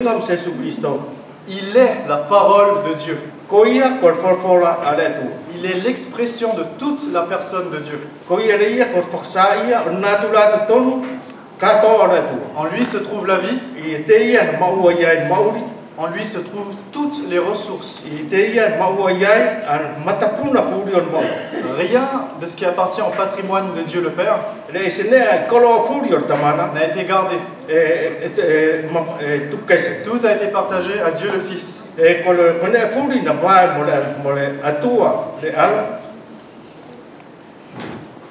Il est la parole de Dieu. Il est l'expression de toute la personne de Dieu. En lui se trouve la vie. En lui se trouvent toutes les ressources. Rien de ce qui appartient au patrimoine de Dieu le Père n'a été gardé. Tout a été partagé à Dieu le Fils.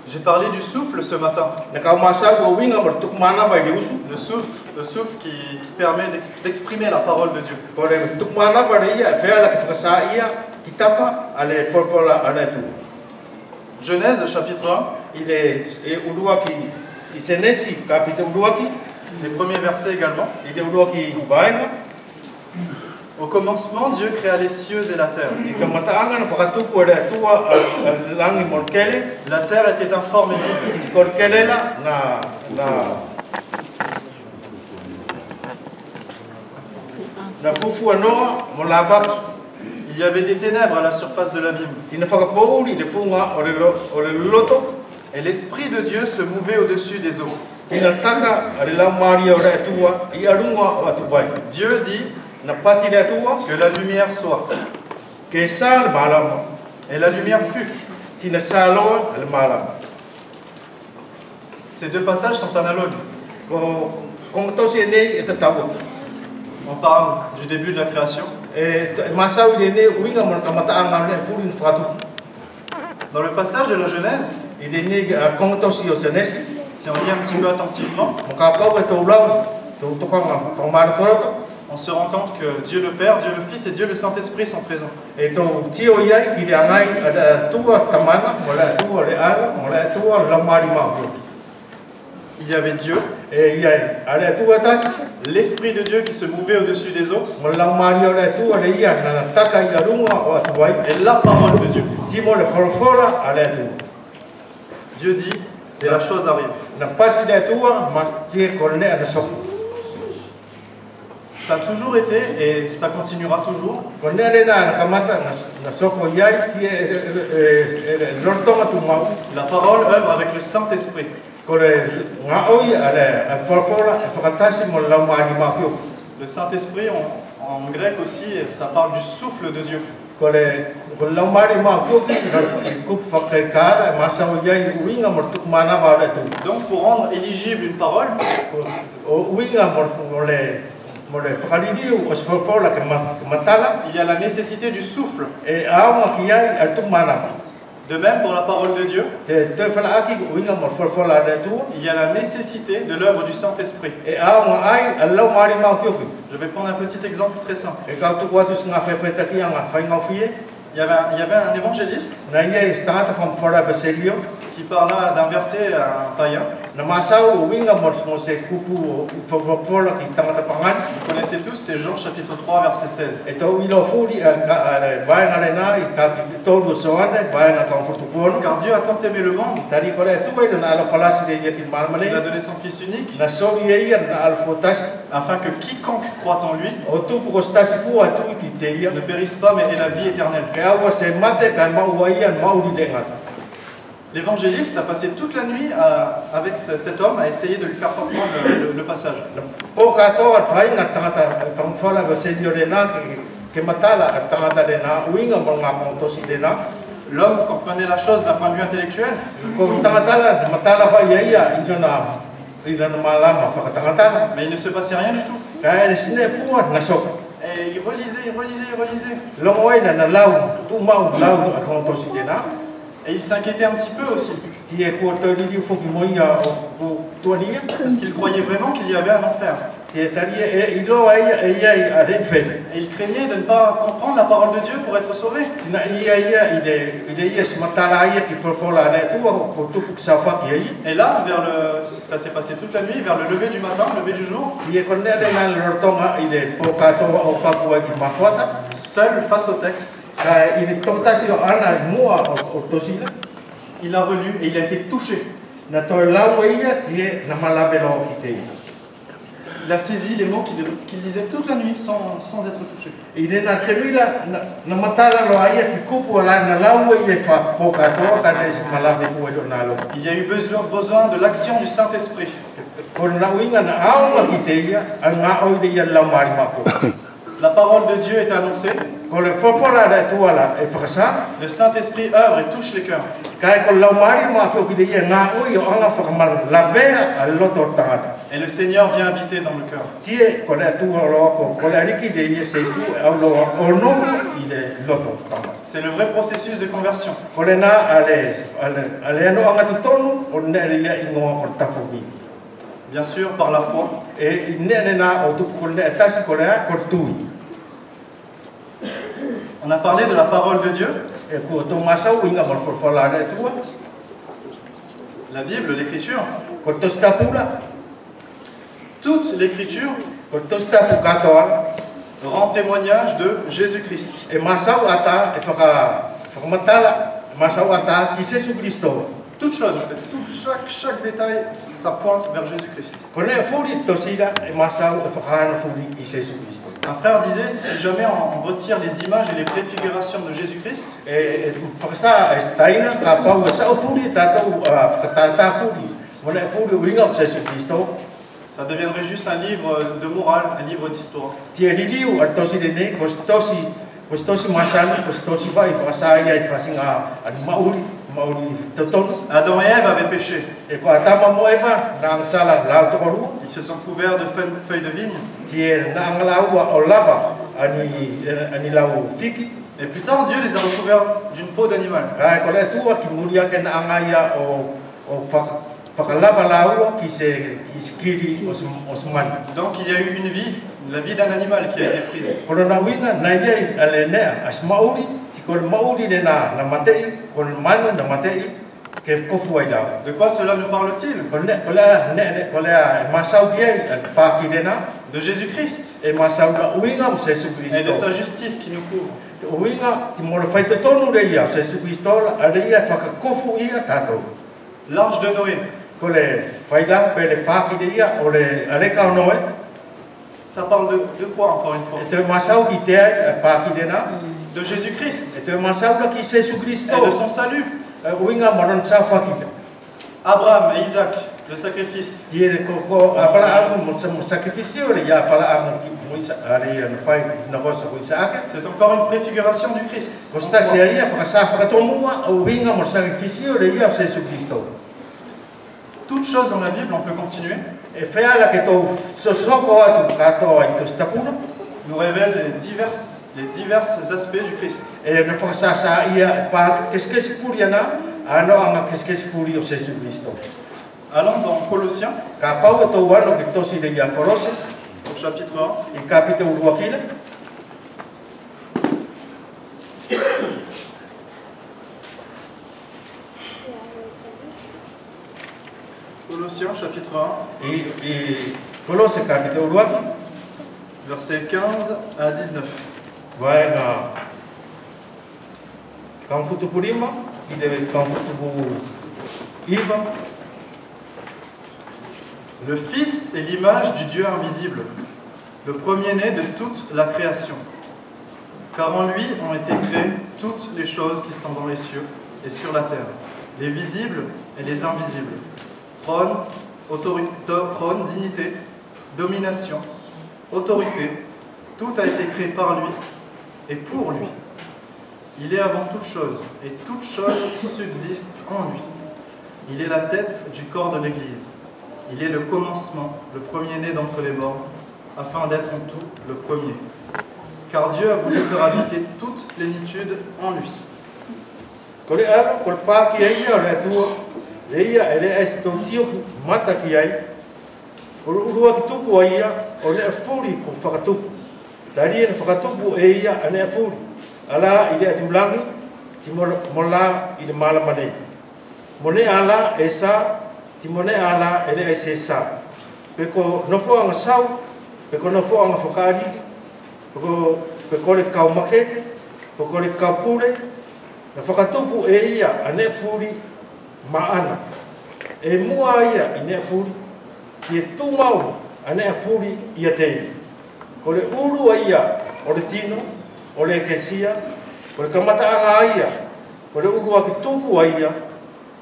J'ai parlé du souffle ce matin. Le souffle qui permet d'exprimer la parole de Dieu. Genèse chapitre 1. Les premiers versets également. Au commencement, Dieu créa les cieux et la terre. La terre était informe et vide. Il y avait des ténèbres à la surface de l'abîme. Et l'Esprit de Dieu se mouvait au-dessus des eaux. Dieu dit que la lumière soit. Et la lumière fut. Ces deux passages sont analogues. On parle du début de la création. Dans le passage de la Genèse, si on lit un petit peu attentivement, on se rend compte que Dieu le Père, Dieu le Fils et Dieu le Saint-Esprit sont présents. Il y avait Dieu, l'Esprit de Dieu qui se mouvait au-dessus des eaux, et la parole de Dieu. Dieu dit, et la chose arrive. Ça a toujours été et ça continuera toujours. La parole œuvre avec le Saint-Esprit. Le Saint-Esprit, en grec aussi, ça parle du souffle de Dieu. Donc pour rendre éligible une parole, il y a la nécessité du souffle. De même pour la parole de Dieu, il y a la nécessité de l'œuvre du Saint-Esprit. Je vais prendre un petit exemple très simple. Il y avait un évangéliste qui parla d'un verset à un païen. Vous connaissez tous, c'est Jean chapitre 3 verset 16. Car Dieu a tant aimé le monde, il a donné son Fils unique, afin que quiconque croit en lui ne périsse pas mais ait la vie éternelle. L'évangéliste a passé toute la nuit avec cet homme à essayer de lui faire comprendre le passage. L'homme comprenait la chose d'un point de vue intellectuel. Mais il ne se passait rien du tout. Et il relisait. Et il s'inquiétait un petit peu aussi. Parce qu'il croyait vraiment qu'il y avait un enfer. Et il craignait de ne pas comprendre la parole de Dieu pour être sauvé. Et là, ça s'est passé toute la nuit, vers le lever du matin, le lever du jour, seul face au texte, il a relu et il a été touché. il a saisi les mots qu'il disait toute la nuit sans être touché. Il y a eu besoin de l'action du Saint-Esprit. La parole de Dieu est annoncée. Le Saint-Esprit œuvre et touche les cœurs. Et le Seigneur vient habiter dans le cœur. C'est le vrai processus de conversion. Bien sûr, par la foi. On a parlé de la parole de Dieu. La Bible, l'Écriture. Toute l'Écriture rend témoignage de Jésus-Christ. Toute chose en fait, chaque détail, ça pointe vers Jésus-Christ. Un frère disait, si jamais on retire les images et les préfigurations de Jésus-Christ, ça deviendrait juste un livre de morale, un livre d'histoire. Adam et Ève avaient péché. Ils se sont couverts de feuilles de vigne. Et plus tard, Dieu les a recouverts d'une peau d'animal. Donc il y a eu une vie, la vie d'un animal qui a été prise. De quoi cela nous parle-t-il? De Jésus-Christ et de sa justice qui nous couvre. L'arche de Noé. Ça parle de quoi encore une fois? De Jésus-Christ et de son salut. Abraham et Isaac, le sacrifice. C'est encore une préfiguration du Christ. Toutes choses dans la Bible, on peut continuer, nous révèlent les divers aspects du Christ. Allons dans Colossiens, au chapitre 1. Colossiens chapitre 1, versets 15 à 19. Le Fils est l'image du Dieu invisible, le premier-né de toute la création. Car en lui ont été créées toutes les choses qui sont dans les cieux et sur la terre, les visibles et les invisibles. Trône, dignité, domination, autorité, tout a été créé par lui et pour lui. Il est avant toute chose, et toute chose subsiste en lui. Il est la tête du corps de l'Église. Il est le commencement, le premier-né d'entre les morts, afin d'être en tout le premier. Car Dieu a voulu faire habiter toute plénitude en lui. Ala ile atulangi mola ile malamane mone ala esa timone ala ele esa peko nofo anga sau peko nofo anga fokali peko le kau makeke peko le kapure na fakatupu ia ane furi maana e mua ia ine furi tie tumau ane a furi ia te. Ko le uru ia o le tino, o le ekesia, ko le kamataanga ia, ko le urua ki tupu ia,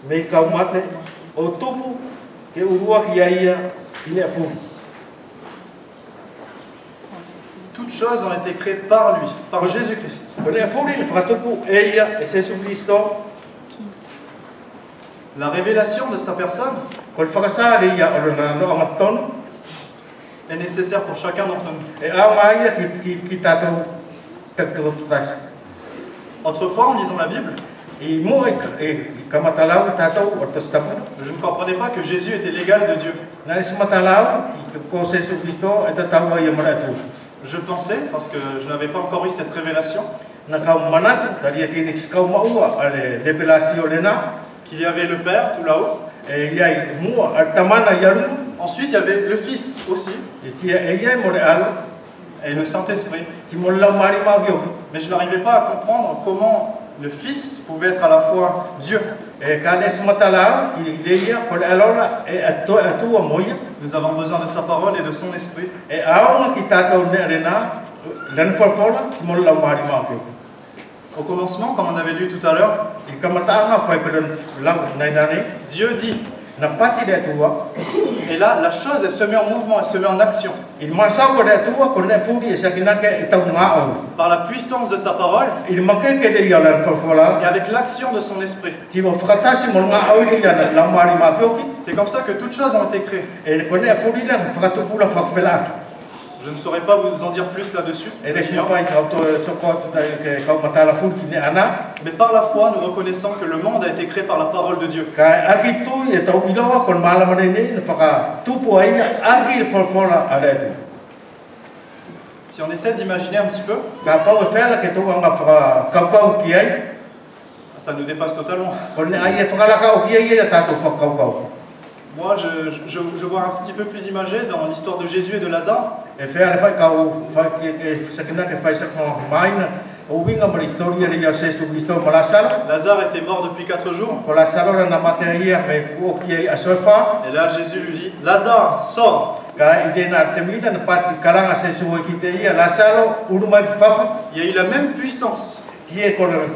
me i kaumate, o tupu ke urua ki ia i ne a furi. Toutes choses ont été créées par lui, par Jésus-Christ. Ko ne a furi le whakatupu e ia e Jesu Christo, La révélation de sa personne ko le whakasā le ia o le nano amatonu, est nécessaire pour chacun d'entre nous. e aonga ia ki tātou takirotutasi. Autrefois, en lisant la Bible, I mua e kamatalau tātou o tostapuna. je ne comprenais pas que Jésus était l'égal de Dieu. Nā si matalau ko Jesu Christo e tataua ia maratu. Je pensais, parce que je n'avais pas encore eu cette révélation, Na kau manatu, karia ki nik kau maua ale revelasio lena, qu'il y avait le Père tout là-haut. e iai mua al tamana yaru, Ensuite, il y avait le Fils aussi, e tia e iai mo le alo, et le Saint-Esprit. ti mo lau mari mawio. Mais je n'arrivais pas à comprendre comment le Fils pouvait être à la fois Dieu. E ka les matalau, ki leia, ko le alora, e atua moia, Nous avons besoin de sa parole et de son esprit. e aonga ki tātou ne rena, len forfola, ti mo lau mari mawio. Au commencement, comme on avait lu tout à l'heure, I kamataanga fai pedan lau nainane, Dieu dit. na pati le atua, Et là, la chose, elle se met en mouvement, elle se met en action. il masau le atua, ko le furi e sakinake e tau ngāo. Par la puissance de sa parole Il manquait que les yalan forfola. et avec l'action de son esprit. Ti mo fratasi mo nga auri ya na la mari ma koki C'est comme ça que toutes choses ont été créées. e ko ne furi na fratu pula fakfela Je ne saurais pas vous en dire plus là-dessus. e les ma fai ka to soko ta ke ka matala fur ki ne ana Mais par la foi, nous reconnaissons que le monde a été créé par la parole de Dieu. ka aki tu e tau ilo kon mala mane ne faka tupu ai aki forfola ala tu Si on essaie d'imaginer un petit peu, ka pa e fela ke to nga faka ka ki ai ça nous dépasse totalement. kon ne ai faka la ka ki ai ya ta to faka ka Moi, je vois un petit peu plus imagé dans l'histoire de Jésus et de Lazare. e fela fai ka fai ke sakina ke fai sak maina o winga mo historia de Jesus Cristo malasala. Lazare était mort depuis 4 jours. Ko la salora na materia me ko ki a sofa Et là, Jésus lui dit, Lazare, sors. ka ide na temida na pati karanga se suo ki te ia la salo uruma ki papa Il y a eu la même puissance, tie ko le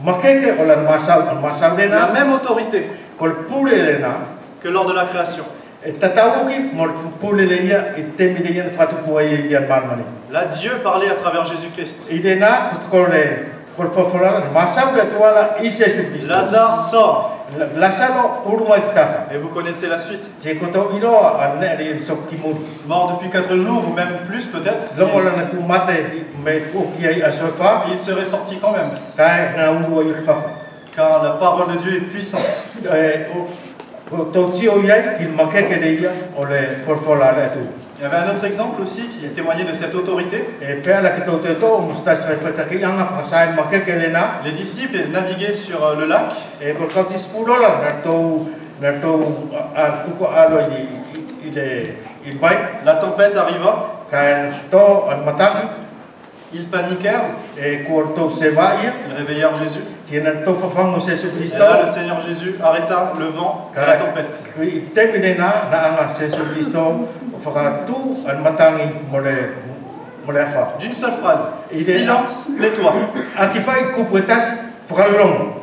makeke o la masau la dena même autorité ko le pule lena que lors de la création. e tatau ki mo le pule le ia e temida ia fatu ko ia marmani Là, Dieu parlait à travers Jésus-Christ. ide na ko le fofola masau de toala i se Cristo Lazare, sors. la salo uruma ki tata Et vous connaissez la suite. tie ko to ilo an ne ri sok ki mu Mort depuis 4 jours, ou même plus peut-être. Zomola na tu mate me ko ki ai a sofa Il serait sorti quand même. kai na uru i fa Car la parole de Dieu est puissante. ko to tio ia ki make ke le ia o le forfola le tu Il y avait un autre exemple aussi qui témoignait de cette autorité. e pela ke to to mustas fa fa ki anga fa sai make ke le na Les disciples naviguaient sur le lac e ko ka tis pulola na to a tu ko alo i le i vai La tempête arriva, kai to al mataki ils paniquèrent, e ko to se va ia ils réveillèrent Jésus. tiena to fa fa Jesus Et Cristo là, le Seigneur Jésus arrêta le vent et la tempête. Kui temine na anga Jesus Cristo whakatu an matangi mo le afa. D'une seule phrase, Il est- silence, tais-toi. A ki whai kupu e tasi whakalong.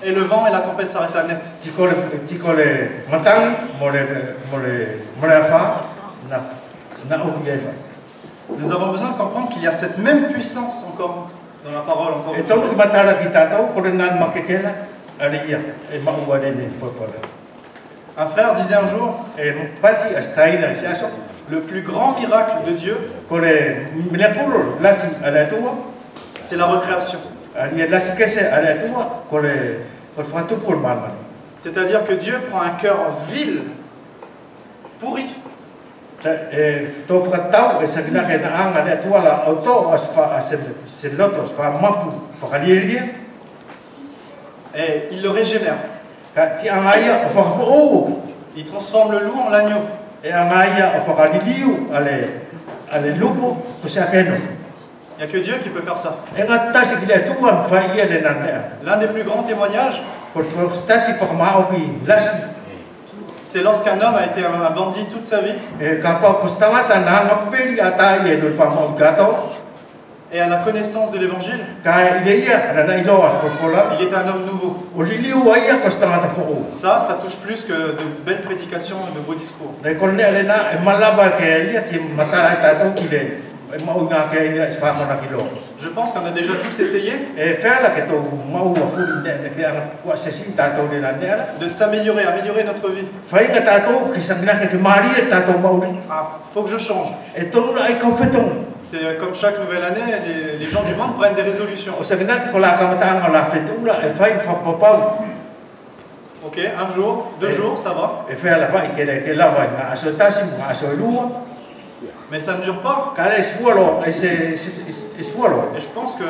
Et le vent et la tempête s'arrêta net. Tiko le matangi mo le afa na oki e whai. Nous avons besoin de comprendre qu'il y a cette même puissance encore dans la parole. Encore E tau ki matara ki tātou, kore nan makekela, ali ia, e maua nene whakala. Un frère disait un jour, E pati a staina i se aso, le plus grand miracle de Dieu, kore minapuro lasi ala atua, c'est la recréation. ali e lasi kese ala atua, kore whatupu marmani. C'est-à-dire que Dieu prend un cœur vil, pourri, Tō whakatau e sakina ke na anga ne atua la auto as wha se loto as wha mafu whakaliria, et il le régénère. ka ti anga ia o whakapoo, Il transforme le loup en l'agneau. e anga ia o whakaliliu ale lupo ko se akeno. Il n'y a que Dieu qui peut faire ça. E ngā tasi ki le atua an whai ia le nanea, L'un des plus grands témoignages, ko tō tasi whakamao ki lasi, C'est lorsqu'un homme a été un bandit toute sa vie E kapau ko stangata na ngapeli ata ye no famo gato. et à la connaissance de l'évangile, Ka ile ia na iloa fofola. il est un homme nouveau. O liliu ia ko stangata fo. Ça touche plus que de belles prédications et de beaux discours. Dai kon le na e malaba ke ia ti matara tato kile. E mau nga ke ia fa mona kilo. Je pense qu'on a déjà tous essayé E fela ke to mau fu ne ke ana ko sesi tato le na nela. de s'améliorer, améliorer notre vie. Fai ka tato ki sangina ke mari tato mau ni. Ah, faut que je change. E to na ai ko feton. C'est comme chaque nouvelle année, les gens du monde prennent des résolutions. O sangina ke ko la ka matanga la fetula e fai fa papau. Ok, un jour, 2 jours, ça va. E fela fai ke la vai na aso tasi ma aso lua. Mais ça ne dure pas. Cara esfualo, ese esfualo. Et je pense que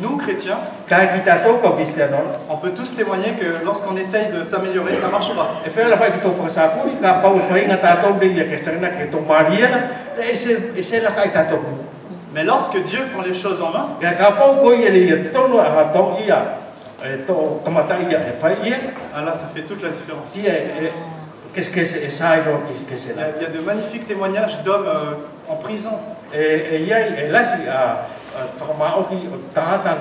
nous, chrétiens, Ka kita to ko cristiano. on peut tous témoigner que lorsqu'on essaye de s'améliorer, ça ne marche pas. E fela fai ki to fa sa fu ka pau fai na tato de ia ke sangina ke to mariana. Ese la kai tato. Mais lorsque Dieu prend les choses en main, Ka pau ko ia le to no a to ia. E to kamata ia e fai ia. ah là, ça fait toute la différence. Si qu'est-ce que c'est ça qu'est-ce que c'est là. Il y a de magnifiques témoignages d'hommes en prison. E ia e lasi a farma o ki taatan